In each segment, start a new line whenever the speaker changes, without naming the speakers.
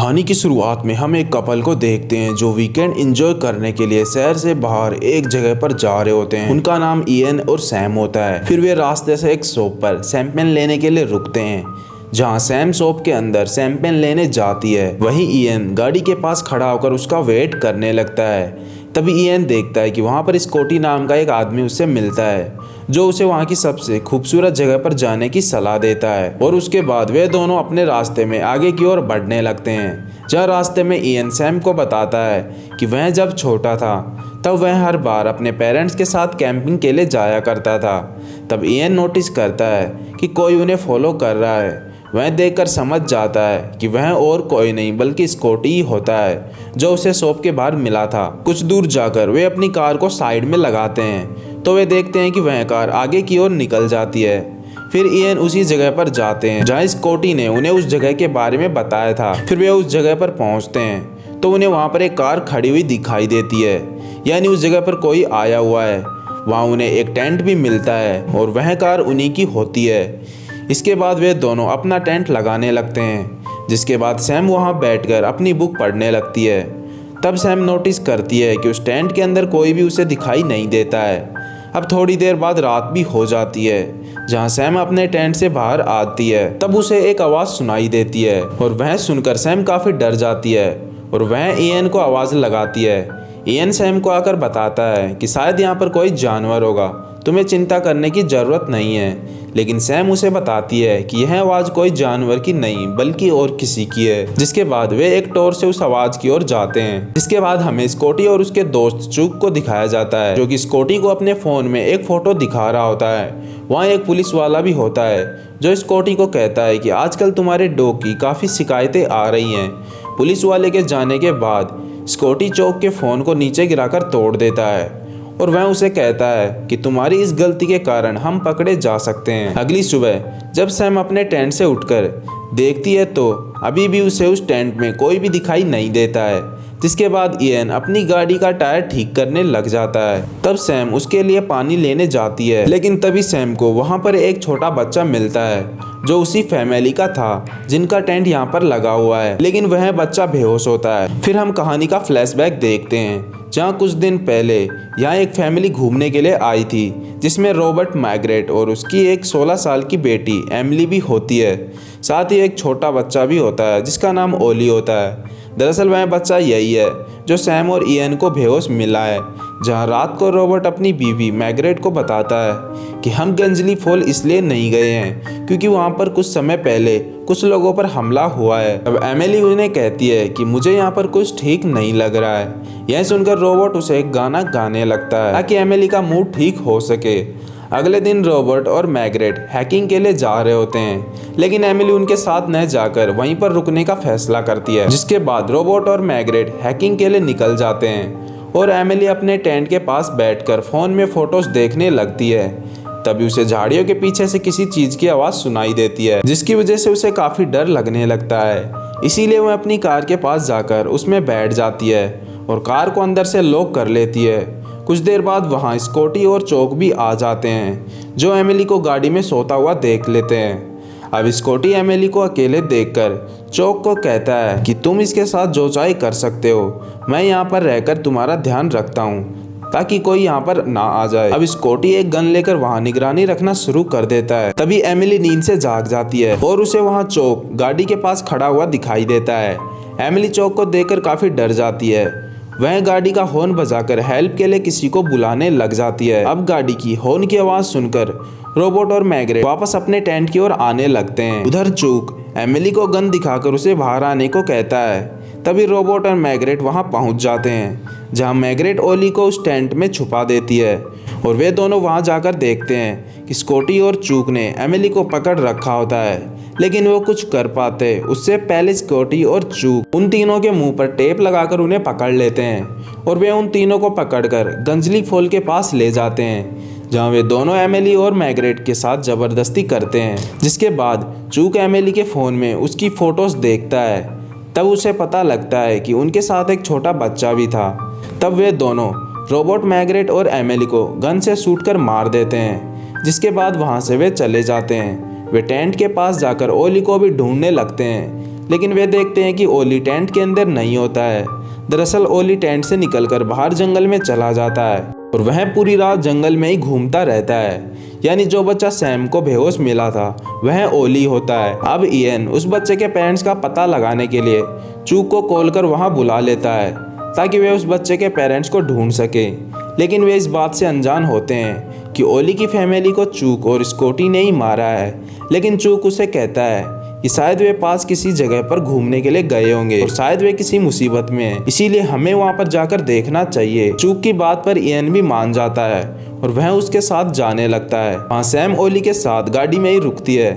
कहानी की शुरुआत में हम एक कपल को देखते हैं जो वीकेंड एंजॉय करने के लिए शहर से बाहर एक जगह पर जा रहे होते हैं। उनका नाम इयन और सैम होता है। फिर वे रास्ते से एक शॉप पर शैंपेन लेने के लिए रुकते हैं, जहां सैम शॉप के अंदर शैंपेन लेने जाती है। वहीं इयन गाड़ी के पास खड़ा होकर उसका वेट करने लगता है। तभी इयन देखता है कि वहां पर स्कॉटी नाम का एक आदमी उससे मिलता है, जो उसे वहां की सबसे खूबसूरत जगह पर जाने की सलाह देता है। और उसके बाद वे दोनों अपने रास्ते में आगे की ओर बढ़ने लगते हैं। जहाँ रास्ते में इयन सैम को बताता है कि वह जब छोटा था तब वह हर बार अपने पेरेंट्स के साथ कैंपिंग के लिए जाया करता था। तब इयन नोटिस करता है कि कोई उन्हें फॉलो कर रहा है। वह देखकर समझ जाता है कि वह और कोई नहीं बल्कि स्कॉटी ही होता है, जो उसे शॉप के बाहर मिला था। कुछ दूर जाकर वे अपनी कार को साइड में लगाते हैं तो वे देखते हैं कि वह कार आगे की ओर निकल जाती है। फिर इयन उसी जगह पर जाते हैं जहाँ स्कॉटी ने उन्हें उस जगह के बारे में बताया था। फिर वे उस जगह पर पहुँचते हैं तो उन्हें वहाँ पर एक कार खड़ी हुई दिखाई देती है, यानी उस जगह पर कोई आया हुआ है। वहाँ उन्हें एक टेंट भी मिलता है और वह कार उन्हीं की होती है। इसके बाद वे दोनों अपना टेंट लगाने लगते हैं, जिसके बाद सैम वहाँ बैठकर अपनी बुक पढ़ने लगती है। तब सैम नोटिस करती है कि उस टेंट के अंदर कोई भी उसे दिखाई नहीं देता है। अब थोड़ी देर बाद रात भी हो जाती है, जहाँ सैम अपने टेंट से बाहर आती है। तब उसे एक आवाज़ सुनाई देती है और वह सुनकर सैम काफ़ी डर जाती है और वह इयन को आवाज़ लगाती है। इयन सैम को आकर बताता है कि शायद यहाँ पर कोई जानवर होगा, तुम्हें चिंता करने की ज़रूरत नहीं है। लेकिन सैम उसे बताती है कि यह आवाज़ कोई जानवर की नहीं बल्कि और किसी की है। जिसके बाद वे एक टॉर्च से उस आवाज़ की ओर जाते हैं। इसके बाद हमें स्कॉटी और उसके दोस्त चूक को दिखाया जाता है, जो कि स्कॉटी को अपने फ़ोन में एक फ़ोटो दिखा रहा होता है। वहाँ एक पुलिस वाला भी होता है, जो स्कॉटी को कहता है कि आजकल तुम्हारे डॉग की काफ़ी शिकायतें आ रही हैं। पुलिस वाले के जाने के बाद स्कॉटी चौक के फ़ोन को नीचे गिराकर तोड़ देता है और वह उसे कहता है कि तुम्हारी इस गलती के कारण हम पकड़े जा सकते हैं। अगली सुबह जब सैम अपने टेंट से उठकर देखती है तो अभी भी उसे उस टेंट में कोई भी दिखाई नहीं देता है। जिसके बाद इयन अपनी गाड़ी का टायर ठीक करने लग जाता है। तब सैम उसके लिए पानी लेने जाती है, लेकिन तभी सैम को वहाँ पर एक छोटा बच्चा मिलता है, जो उसी फैमिली का था जिनका टेंट यहाँ पर लगा हुआ है। लेकिन वह बच्चा बेहोश होता है। फिर हम कहानी का फ्लैशबैक देखते हैं, जहाँ कुछ दिन पहले यहाँ एक फैमिली घूमने के लिए आई थी, जिसमें रॉबर्ट, मैग्रेट और उसकी एक 16 साल की बेटी एमिली भी होती है। साथ ही एक छोटा बच्चा भी होता है जिसका नाम ओली होता है। दरअसल वह बच्चा यही है जो सैम और इयन को बेहोश मिला है। जहाँ रात को रॉबर्ट अपनी बीवी मैग्रेट को बताता है कि हम गंजली फॉल इसलिए नहीं गए हैं क्योंकि वहाँ पर कुछ समय पहले कुछ लोगों पर हमला हुआ है। अब एमिली उन्हें कहती है कि मुझे यहाँ पर कुछ ठीक नहीं लग रहा है। यह सुनकर रॉबर्ट उसे एक गाना गाने लगता है ताकि एमिली का मूड ठीक हो सके। अगले दिन रॉबर्ट और मैग्रेट हैकिंग के लिए जा रहे होते हैं, लेकिन एमिली उनके साथ न जाकर वहीं पर रुकने का फैसला करती है। जिसके बाद रॉबर्ट और मैग्रेट हैकिंग के लिए निकल जाते हैं और एमिली अपने टेंट के पास बैठकर फ़ोन में फ़ोटोज़ देखने लगती है। तभी उसे झाड़ियों के पीछे से किसी चीज़ की आवाज़ सुनाई देती है, जिसकी वजह से उसे काफ़ी डर लगने लगता है। इसीलिए वह अपनी कार के पास जाकर उसमें बैठ जाती है और कार को अंदर से लॉक कर लेती है। कुछ देर बाद वहाँ स्कॉटी और चौक भी आ जाते हैं, जो एमिली को गाड़ी में सोता हुआ देख लेते हैं। अब स्कॉटी एमिली को अकेले देखकर चौक को कहता है कि तुम इसके साथ जो चाहे कर सकते हो, मैं यहाँ पर रहकर तुम्हारा ध्यान रखता हूँ ताकि कोई यहाँ पर ना आ जाए। अब स्कॉटी एक गन लेकर वहाँ निगरानी रखना शुरू कर देता है। तभी एमिली नींद से जाग जाती है और उसे वहाँ चौक गाड़ी के पास खड़ा हुआ दिखाई देता है। एमिली चौक को देखकर काफ़ी डर जाती है। वह गाड़ी का हॉर्न बजाकर हेल्प के लिए किसी को बुलाने लग जाती है। अब गाड़ी की हॉर्न की आवाज़ सुनकर रॉबर्ट और मैग्रेट वापस अपने टेंट की ओर आने लगते हैं। उधर चूक एमिली को गन दिखाकर उसे बाहर आने को कहता है। तभी रॉबर्ट और मैग्रेट वहां पहुंच जाते हैं, जहां मैग्रेट ओली को उस टेंट में छुपा देती है और वे दोनों वहां जाकर देखते हैं कि स्कॉटी और चूक ने एमिली को पकड़ रखा होता है, लेकिन वो कुछ कर पाते उससे पहले स्कॉटी और चूक उन तीनों के मुंह पर टेप लगाकर उन्हें पकड़ लेते हैं और वे उन तीनों को पकड़कर गंजली फॉल के पास ले जाते हैं, जहां वे दोनों एमिली और मैग्रेट के साथ ज़बरदस्ती करते हैं। जिसके बाद चूक एमिली के फ़ोन में उसकी फ़ोटोज़ देखता है। तब उसे पता लगता है कि उनके साथ एक छोटा बच्चा भी था। तब वे दोनों रॉबर्ट, मैग्रेट और एमिली को गन से शूट कर मार देते हैं। जिसके बाद वहाँ से वे चले जाते हैं। वे टेंट के पास जाकर ओली को भी ढूंढने लगते हैं, लेकिन वे देखते हैं कि ओली टेंट के अंदर नहीं होता है। दरअसल ओली टेंट से निकलकर बाहर जंगल में चला जाता है और वह पूरी रात जंगल में ही घूमता रहता है। यानी जो बच्चा सैम को बेहोश मिला था वह ओली होता है। अब इयन उस बच्चे के पेरेंट्स का पता लगाने के लिए चूक को कॉल कर वहां बुला लेता है ताकि वे उस बच्चे के पेरेंट्स को ढूंढ सके। लेकिन वे इस बात से अनजान होते हैं कि ओली की फैमिली को चूक और स्कॉटी ने ही मारा है। लेकिन चूक उसे कहता है कि शायद वे पास किसी जगह पर घूमने के लिए गए होंगे और शायद वे किसी मुसीबत में हैं, इसीलिए हमें वहां पर जाकर देखना चाहिए। चूक की बात पर इयन भी मान जाता है और वह उसके साथ जाने लगता है। वहाँ सैम ओली के साथ गाड़ी में ही रुकती है।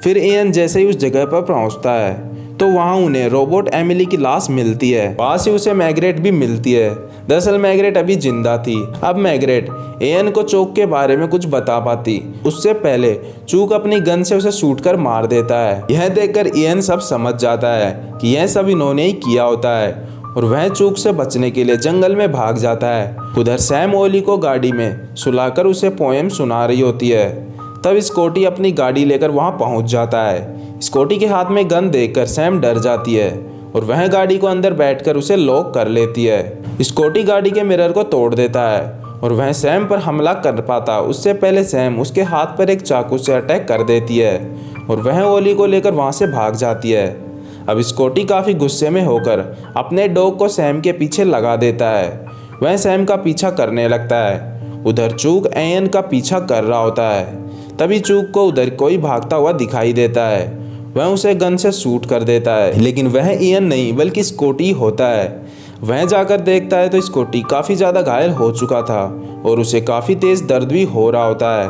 फिर इयन जैसे ही उस जगह पर पहुंचता है तो वहाँ उन्हें रोबोट एमिली की लाश मिलती है। पास ही उसे मैग्रेट भी मिलती है। दरअसल मैग्रेट अभी जिंदा थी। अब मैग्रेट इयन को चूक के बारे में कुछ बता पाती उससे पहले चूक अपनी गन से उसे शूट कर मार देता है। यह देखकर इयन सब समझ जाता है कि यह सब इन्होंने ही किया होता है और वह चूक से बचने के लिए जंगल में भाग जाता है। उधर सैम ओली को गाड़ी में सुलाकर उसे पोएम सुना रही होती है। तब स्कॉटी अपनी गाड़ी लेकर वहां पहुंच जाता है। स्कॉटी के हाथ में गन देखकर सैम डर जाती है और वह गाड़ी को अंदर बैठकर उसे लॉक कर लेती है। स्कॉटी गाड़ी के मिरर को तोड़ देता है और वह सैम पर हमला कर पाता उससे पहले सैम उसके हाथ पर एक चाकू से अटैक कर देती है और वह ओली को लेकर वहां से भाग जाती है। अब स्कॉटी काफ़ी गुस्से में होकर अपने डॉग को सैम के पीछे लगा देता है। वह सैम का पीछा करने लगता है। उधर चूक इयन का पीछा कर रहा होता है। तभी चूक को उधर कोई भागता हुआ दिखाई देता है। वह उसे गन से शूट कर देता है लेकिन वह इयन नहीं बल्कि स्कॉटी होता है। वह जाकर देखता है तो स्कॉटी काफ़ी ज़्यादा घायल हो चुका था और उसे काफ़ी तेज़ दर्द भी हो रहा होता है।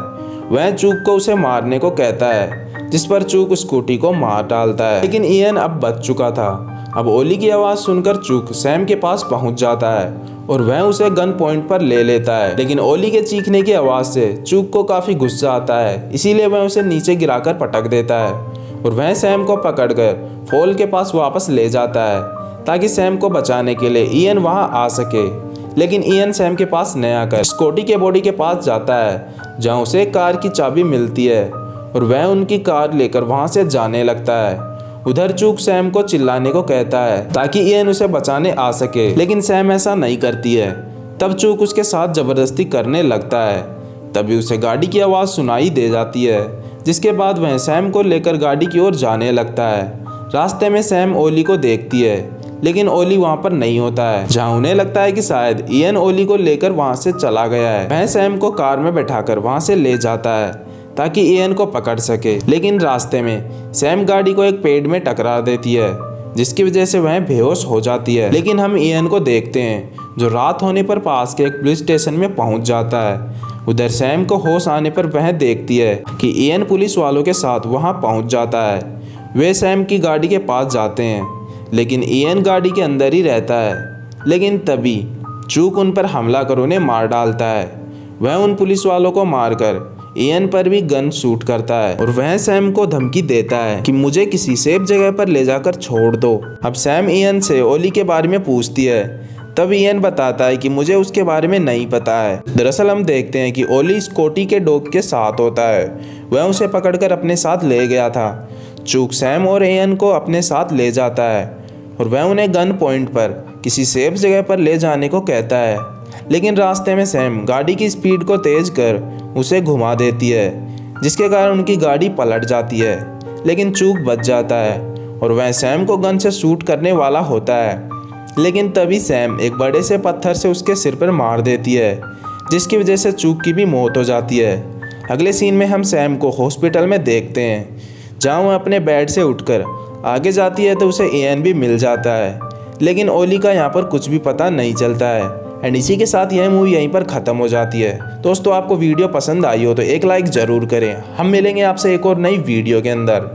वह चूक को उसे मारने को कहता है जिस पर चूक स्कूटी को मार डालता है। लेकिन इयन अब बच चुका था। अब ओली की आवाज़ सुनकर चूक सैम के पास पहुंच जाता है और वह उसे गन पॉइंट पर ले लेता है। लेकिन ओली के चीखने की आवाज़ से चूक को काफ़ी गुस्सा आता है, इसीलिए वह उसे नीचे गिराकर पटक देता है और वह सैम को पकड़कर फॉल के पास वापस ले जाता है ताकि सैम को बचाने के लिए इयन वहां आ सके। लेकिन इयन सैम के पास न आकर स्कॉटी के बॉडी के पास जाता है जहां उसे कार की चाबी मिलती है और वह उनकी कार लेकर वहां से जाने लगता है। उधर चूक सैम को चिल्लाने को कहता है ताकि इयन उसे बचाने आ सके, लेकिन सैम ऐसा नहीं करती है। तब चूक उसके साथ जबरदस्ती करने लगता है। तभी उसे गाड़ी की आवाज़ सुनाई दे जाती है, जिसके बाद वह सैम को लेकर गाड़ी की ओर जाने लगता है। रास्ते में सैम ओली को देखती है लेकिन ओली वहां पर नहीं होता है। जहां उन्हें लगता है कि शायद इयन ओली को लेकर वहां से चला गया है। वह सैम को कार में बैठाकर वहां से ले जाता है ताकि इयन को पकड़ सके। लेकिन रास्ते में सैम गाड़ी को एक पेड़ में टकरा देती है जिसकी वजह से वह बेहोश हो जाती है। लेकिन हम इयन को देखते हैं जो रात होने पर पास के एक पुलिस स्टेशन में पहुंच जाता है। उधर सैम को होश आने पर वह देखती है कि इयन पुलिस वालों के साथ वहां पहुंच जाता है। वे सैम की गाड़ी के पास जाते हैं लेकिन इयन गाड़ी के अंदर ही रहता है। लेकिन तभी चूक उन पर हमला कर उन्हें मार डालता है। वह उन पुलिस वालों को मारकर इयन पर भी गन शूट करता है और वह सैम को धमकी देता है कि मुझे किसी सेफ जगह पर ले जाकर छोड़ दो। अब सैम इयन से ओली के बारे में पूछती है। तब इयन बताता है कि मुझे उसके बारे में नहीं पता है। दरअसल हम देखते हैं कि ओली स्कॉटी के डॉग के साथ होता है। वह उसे पकड़कर अपने साथ ले गया था। चूक सैम और इयन को अपने साथ ले जाता है और वह उन्हें गन पॉइंट पर किसी सेफ जगह पर ले जाने को कहता है। लेकिन रास्ते में सैम गाड़ी की स्पीड को तेज कर उसे घुमा देती है जिसके कारण उनकी गाड़ी पलट जाती है। लेकिन चूक बच जाता है और वह सैम को गन से शूट करने वाला होता है। लेकिन तभी सैम एक बड़े से पत्थर से उसके सिर पर मार देती है जिसकी वजह से चूक की भी मौत हो जाती है। अगले सीन में हम सैम को हॉस्पिटल में देखते हैं जहाँ वह अपने बेड से उठकर आगे जाती है तो उसे इयन भी मिल जाता है। लेकिन ओली का यहाँ पर कुछ भी पता नहीं चलता है। एंड इसी के साथ यह मूवी यहीं पर ख़त्म हो जाती है। दोस्तों आपको वीडियो पसंद आई हो तो एक लाइक ज़रूर करें। हम मिलेंगे आपसे एक और नई वीडियो के अंदर।